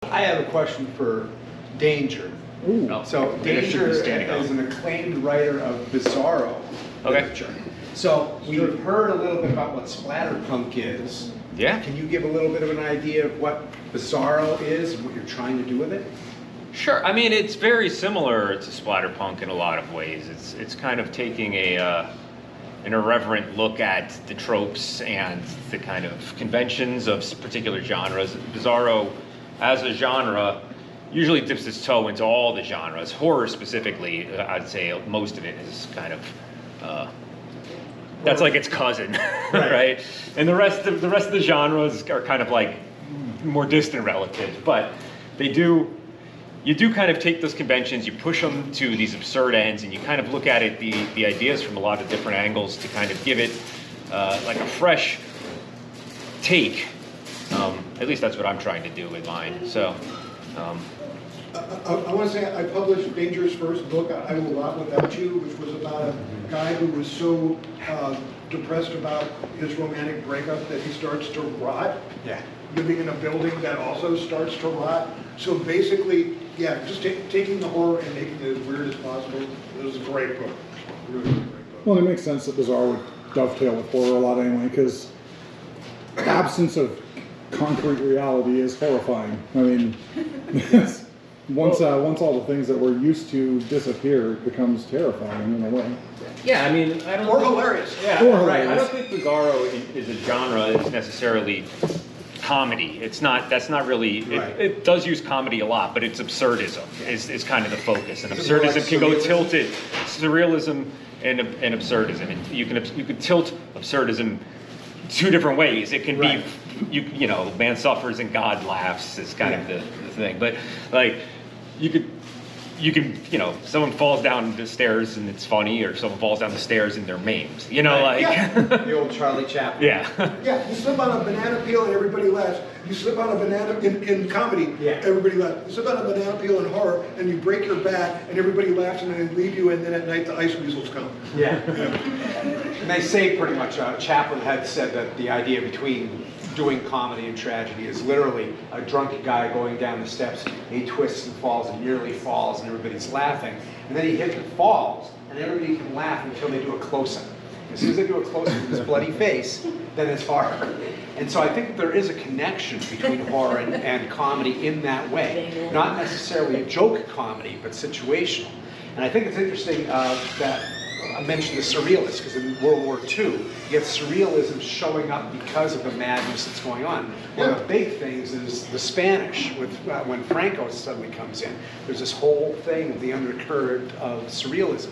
I have a question for Danger. Ooh. So Danger is an acclaimed writer of Bizarro literature. So we've heard a little bit about what splatterpunk is. Yeah. Can you give a little bit of an idea of what Bizarro is and what you're trying to do with it? Sure. I mean, it's very similar to splatterpunk in a lot of ways. It's kind of taking an irreverent look at the tropes and the kind of conventions of particular genres. Bizarro, as a genre, usually dips its toe into all the genres. Horror specifically, I'd say most of it is kind of that's like its cousin, right? And the rest of the genres are kind of like more distant relatives. But you do kind of take those conventions, you push them to these absurd ends, and you kind of look at it, the ideas from a lot of different angles to kind of give it like a fresh take. At least that's what I'm trying to do with mine. So. I want to say I published Danger's first book, I Will Rot Without You, which was about a guy who was so depressed about his romantic breakup that he starts to rot. Yeah. Living in a building that also starts to rot. So basically, yeah, just taking the horror and making it as weird as possible. It was a great book. Really great book. Well, it makes sense that Bizarro would dovetail with horror a lot anyway, because absence of concrete reality is horrifying. I mean, once all the things that we're used to disappear, it becomes terrifying in a way. Yeah, I mean, I don't. Or hilarious. Yeah, or right. hilarious. I don't think Bizarro is a genre. It's necessarily comedy. It's not. That's not really. It does use comedy a lot, but it's absurdism is kind of the focus. And absurdism can go tilted. Surrealism and absurdism. And you can tilt absurdism two different ways. It can be, you know, man suffers and God laughs is kind of the thing. But like, you can, you know, someone falls down the stairs and it's funny, or someone falls down the stairs and they're maimed. You know, like The old Charlie Chaplin. Yeah, you slip on a banana peel and everybody laughs. You slip on a banana in comedy, everybody laughs. You slip on a banana peel in horror and you break your back and everybody laughs and then leave you, and then at night the ice weasels come. Yeah. And they say pretty much, Chaplin had said that the idea between doing comedy and tragedy is literally a drunk guy going down the steps, and he twists and falls and nearly falls and everybody's laughing. And then he hits and falls and everybody can laugh until they do a close-up. As soon as they do a close-up of his bloody face, then it's horror. And so I think there is a connection between horror and comedy in that way. Not necessarily a joke comedy, but situational. And I think it's interesting that I mentioned the surrealists, because in World War II, you get surrealism showing up because of the madness that's going on. One of the big things is the Spanish, with when Franco suddenly comes in. There's this whole thing of the undercurrent of surrealism.